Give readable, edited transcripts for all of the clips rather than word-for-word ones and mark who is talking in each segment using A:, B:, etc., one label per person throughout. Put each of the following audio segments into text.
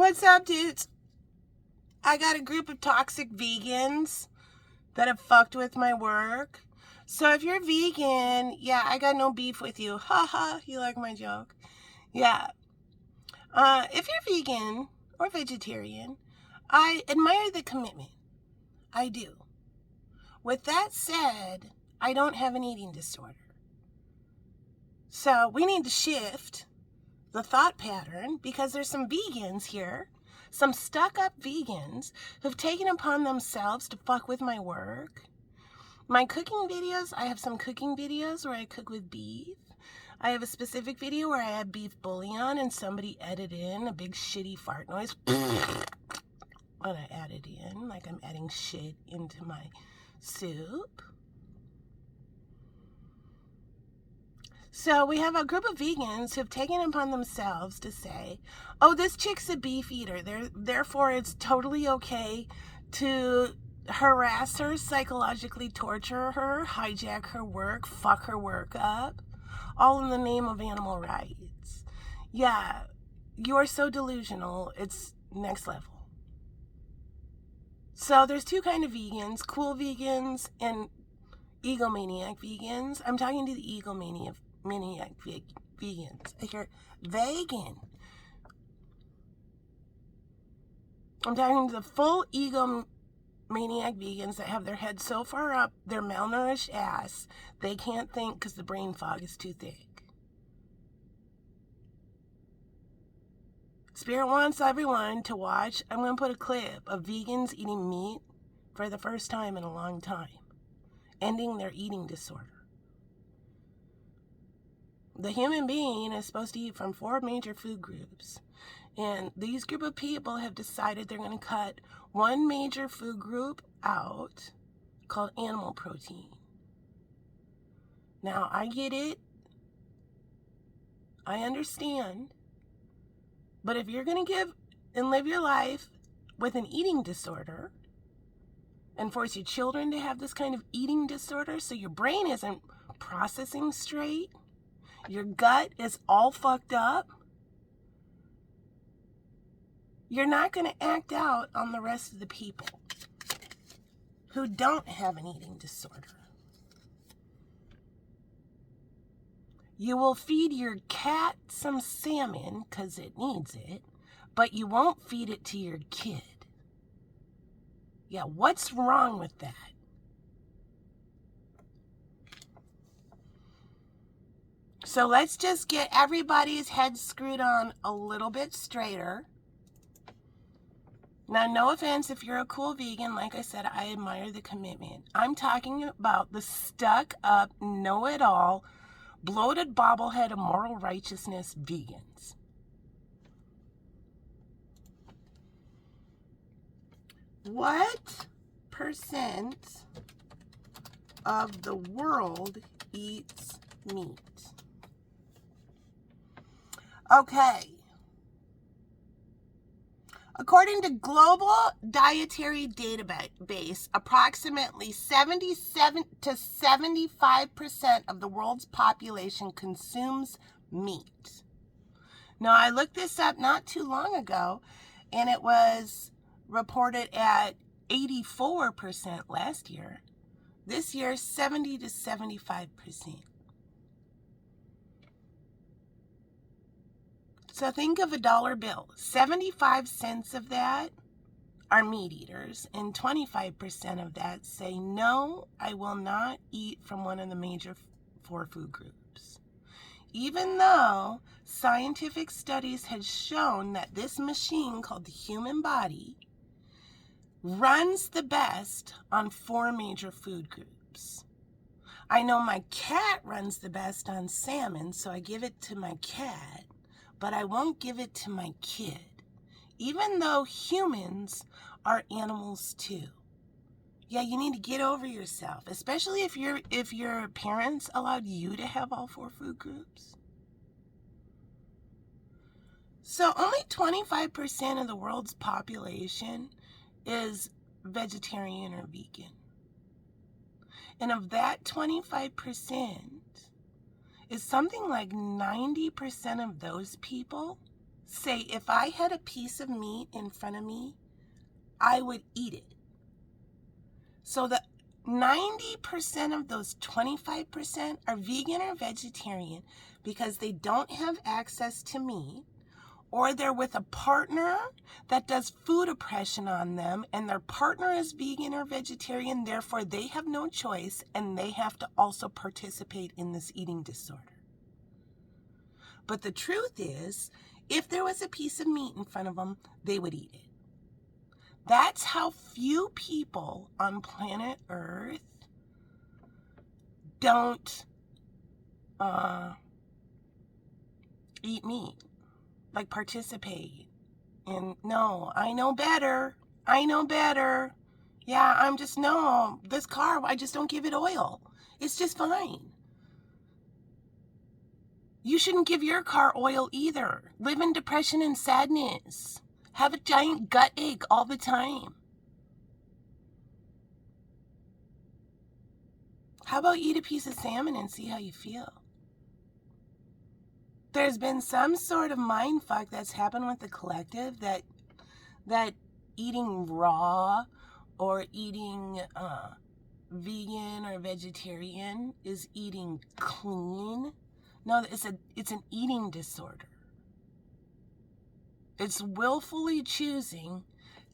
A: What's up, dudes? I got a group of toxic vegans that have fucked with my work. So if you're vegan, yeah, I got no beef with you. Haha, you like my joke? Yeah. If you're vegan or vegetarian, I admire the commitment. I do. With that said, I don't have an eating disorder. So we need to shift the thought pattern because there's some vegans here, some stuck-up vegans who've taken upon themselves to fuck with my work. My cooking videos, I have some cooking videos where I cook with beef. I have a specific video where I add beef bouillon and somebody edited in a big shitty fart noise when I add it in, like I'm adding shit into my soup. So we have a group of vegans who've taken it upon themselves to say, oh, this chick's a beef eater. Therefore, it's totally okay to harass her, psychologically torture her, hijack her work, fuck her work up, all in the name of animal rights. Yeah, you are so delusional. It's next level. So there's two kinds of vegans, cool vegans and egomaniac vegans. I'm talking to the egomaniac vegans. I hear vegan. I'm talking to the full egomaniac vegans that have their head so far up their malnourished ass they can't think because the brain fog is too thick. Spirit wants everyone to watch. I'm going to put a clip of vegans eating meat for the first time in a long time, ending their eating disorder. The human being is supposed to eat from 4 major food groups. And these group of people have decided they're going to cut one major food group out called animal protein. Now, I get it. I understand. But if you're going to give and live your life with an eating disorder and force your children to have this kind of eating disorder so your brain isn't processing straight, your gut is all fucked up, you're not going to act out on the rest of the people who don't have an eating disorder. You will feed your cat some salmon because it needs it, but you won't feed it to your kid. Yeah, what's wrong with that? So let's just get everybody's head screwed on a little bit straighter. Now, no offense if you're a cool vegan. Like I said, I admire the commitment. I'm talking about the stuck-up, know-it-all, bloated bobblehead of moral righteousness vegans. What percent of the world eats meat? Okay. According to Global Dietary Database, approximately 77 to 75% of the world's population consumes meat. Now, I looked this up not too long ago, and it was reported at 84% last year. This year, 70 to 75%. So think of a dollar bill. 75 cents of that are meat eaters, and 25% of that say, no, I will not eat from one of the major 4 food groups. Even though scientific studies have shown that this machine called the human body runs the best on 4 major food groups. I know my cat runs the best on salmon, so I give it to my cat. But I won't give it to my kid, even though humans are animals too. Yeah, you need to get over yourself, especially if your parents allowed you to have all 4 food groups. So only 25% of the world's population is vegetarian or vegan. And of that 25%, is something like 90% of those people say if I had a piece of meat in front of me, I would eat it. So the 90% of those 25% are vegan or vegetarian because they don't have access to meat, or they're with a partner that does food oppression on them, and their partner is vegan or vegetarian, therefore they have no choice, and they have to also participate in this eating disorder. But the truth is, if there was a piece of meat in front of them, they would eat it. That's how few people on planet Earth don't eat meat, like participate in, no, I know better. Yeah, this car, I just don't give it oil. It's just fine. You shouldn't give your car oil either. Live in depression and sadness. Have a giant gut ache all the time. How about eat a piece of salmon and see how you feel? There's been some sort of mind fuck that's happened with the collective that eating raw or eating vegan or vegetarian is eating clean. No, it's an eating disorder. It's willfully choosing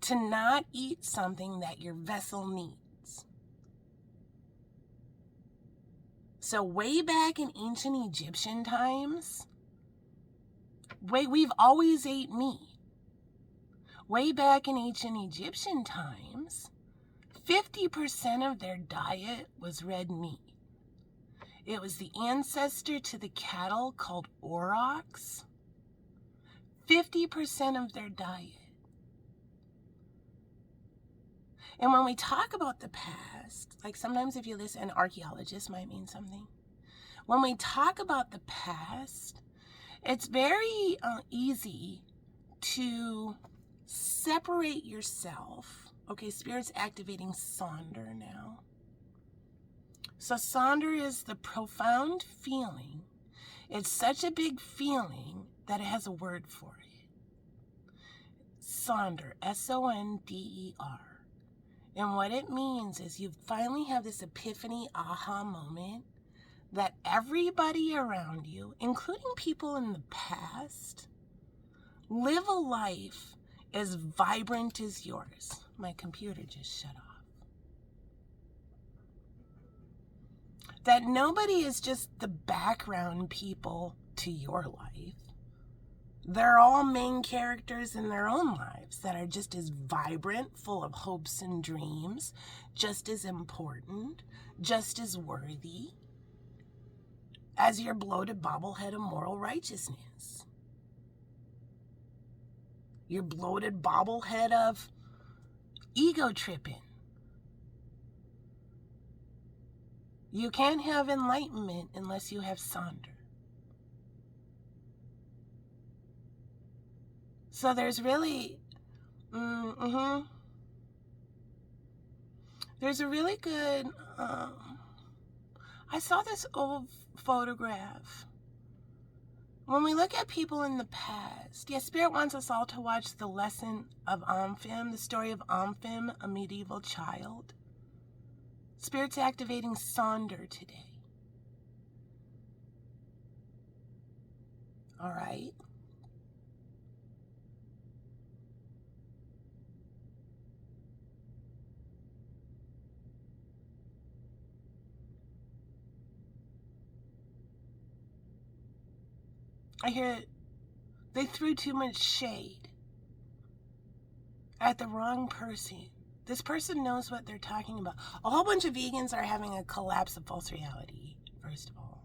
A: to not eat something that your vessel needs. So way back in ancient Egyptian times, we've always ate meat. Way back in ancient Egyptian times, 50% of their diet was red meat. It was the ancestor to the cattle called aurochs. 50% of their diet. And when we talk about the past, like sometimes if you listen, an archaeologist might mean something. When we talk about the past, it's very easy to separate yourself. Okay, Spirit's activating Sonder now. So Sonder is the profound feeling. It's such a big feeling that it has a word for it. Sonder, S-O-N-D-E-R. And what it means is you finally have this epiphany, aha moment that everybody around you, including people in the past, live a life as vibrant as yours. My computer just shut off. That nobody is just the background people to your life. They're all main characters in their own lives that are just as vibrant, full of hopes and dreams, just as important, just as worthy as your bloated bobblehead of moral righteousness. Your bloated bobblehead of ego tripping. You can't have enlightenment unless you have Sonder. So there's really, there's a really good, I saw this old photograph. When we look at people in the past, Spirit wants us all to watch the lesson of Omphim, the story of Omphim, a medieval child. Spirit's activating Sonder today. All right. I hear they threw too much shade at the wrong person. This person knows what they're talking about. A whole bunch of vegans are having a collapse of false reality, first of all.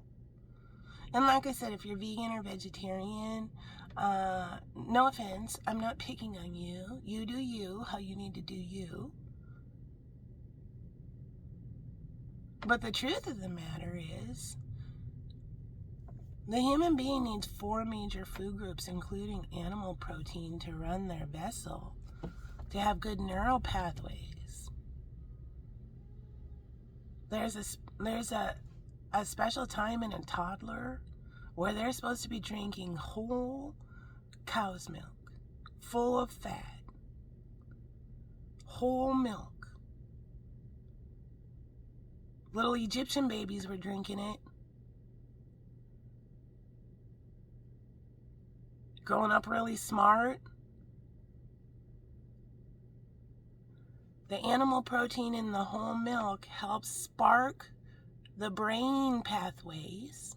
A: And like I said, if you're vegan or vegetarian, no offense, I'm not picking on you. You do you, how you need to do you. But the truth of the matter is, the human being needs 4 major food groups, including animal protein, to run their vessel, to have good neural pathways. There's a special time in a toddler where they're supposed to be drinking whole cow's milk, full of fat, whole milk. Little Egyptian babies were drinking it. Growing up really smart. The animal protein in the whole milk helps spark the brain pathways.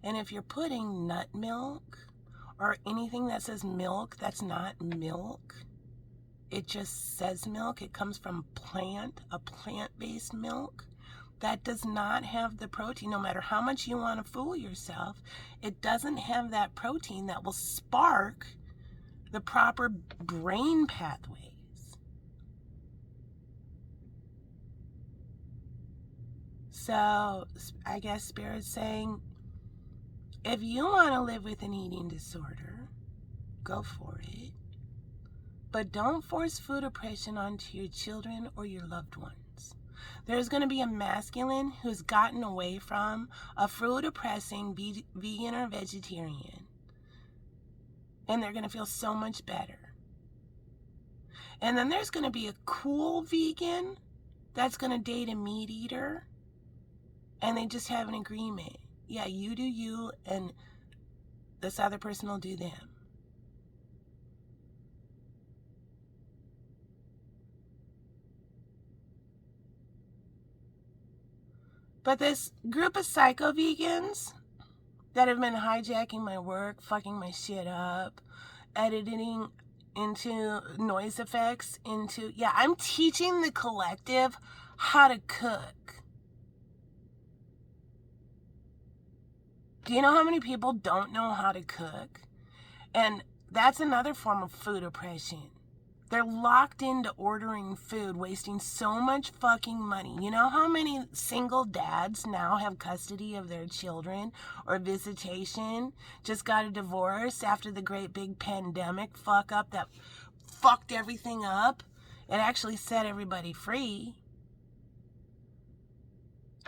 A: And if you're putting nut milk or anything that says milk that's not milk, it just says milk, it comes from a plant-based milk, that does not have the protein. No matter how much you want to fool yourself, it doesn't have that protein that will spark the proper brain pathways. So I guess Spirit's saying, if you want to live with an eating disorder, go for it. But don't force food oppression onto your children or your loved ones. There's going to be a masculine who's gotten away from a food oppressing vegan or vegetarian, and they're going to feel so much better. And then there's going to be a cool vegan that's going to date a meat eater, and they just have an agreement. Yeah, you do you, and this other person will do them. But this group of psycho-vegans that have been hijacking my work, fucking my shit up, editing into noise effects, I'm teaching the collective how to cook. Do you know how many people don't know how to cook? And that's another form of food oppression. They're locked into ordering food, wasting so much fucking money. You know how many single dads now have custody of their children or visitation? Just got a divorce after the great big pandemic fuck up that fucked everything up. It actually set everybody free.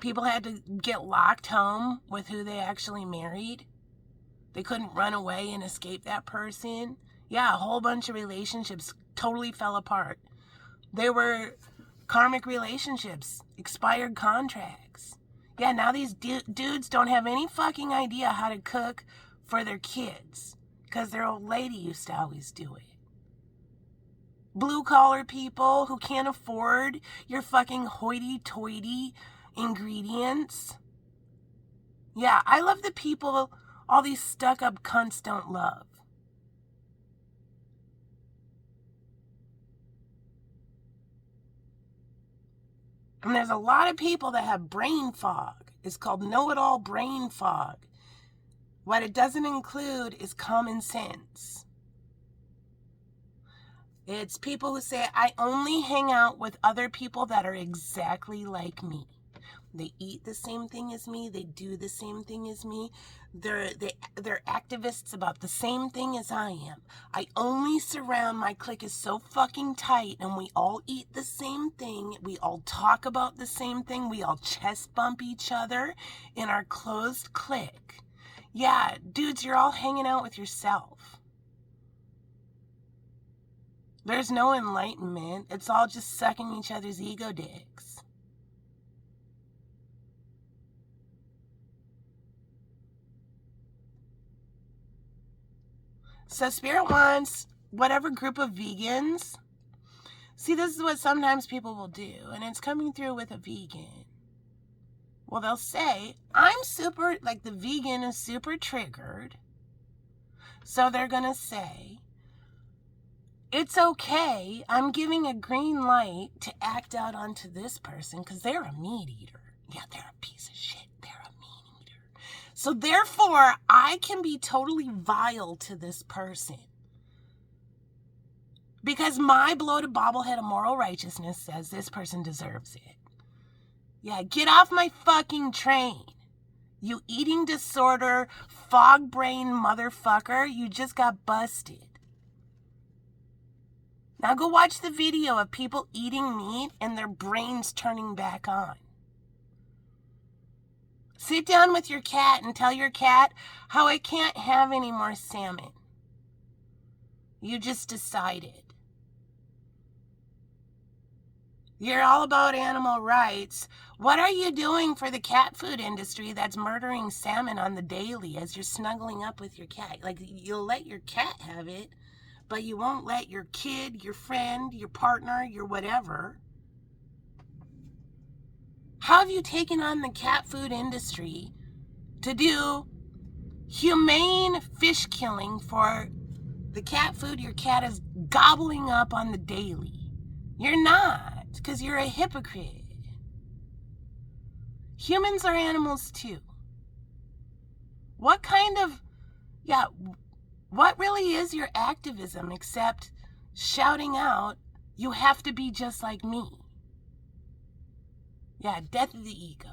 A: People had to get locked home with who they actually married. They couldn't run away and escape that person. Yeah, a whole bunch of relationships totally fell apart. They were karmic relationships, expired contracts. Yeah, now these dudes don't have any fucking idea how to cook for their kids because their old lady used to always do it. Blue-collar people who can't afford your fucking hoity-toity ingredients. Yeah, I love the people all these stuck-up cunts don't love. And there's a lot of people that have brain fog. It's called know-it-all brain fog. What it doesn't include is common sense. It's people who say, I only hang out with other people that are exactly like me. They eat the same thing as me. They do the same thing as me. They're activists about the same thing as I am. I only surround, my clique is so fucking tight, and we all eat the same thing. We all talk about the same thing. We all chest bump each other in our closed clique. Yeah, dudes, you're all hanging out with yourself. There's no enlightenment. It's all just sucking each other's ego dicks. So Spirit wants whatever group of vegans. See, this is what sometimes people will do, and it's coming through with a vegan. Well, they'll say, the vegan is super triggered. So they're going to say, it's okay, I'm giving a green light to act out onto this person because they're a meat eater. Yeah, they're a piece of shit. They're a meat eater. So therefore, I can be totally vile to this person. Because my bloated bobblehead of moral righteousness says this person deserves it. Yeah, get off my fucking train. You eating disorder, fog brain motherfucker, you just got busted. Now go watch the video of people eating meat and their brains turning back on. Sit down with your cat and tell your cat how it can't have any more salmon. You just decided. You're all about animal rights. What are you doing for the cat food industry that's murdering salmon on the daily as you're snuggling up with your cat? Like, you'll let your cat have it, but you won't let your kid, your friend, your partner, your whatever. How have you taken on the cat food industry to do humane fish killing for the cat food your cat is gobbling up on the daily? You're not, because you're a hypocrite. Humans are animals too. What really is your activism except shouting out, you have to be just like me? Yeah, death of the ego.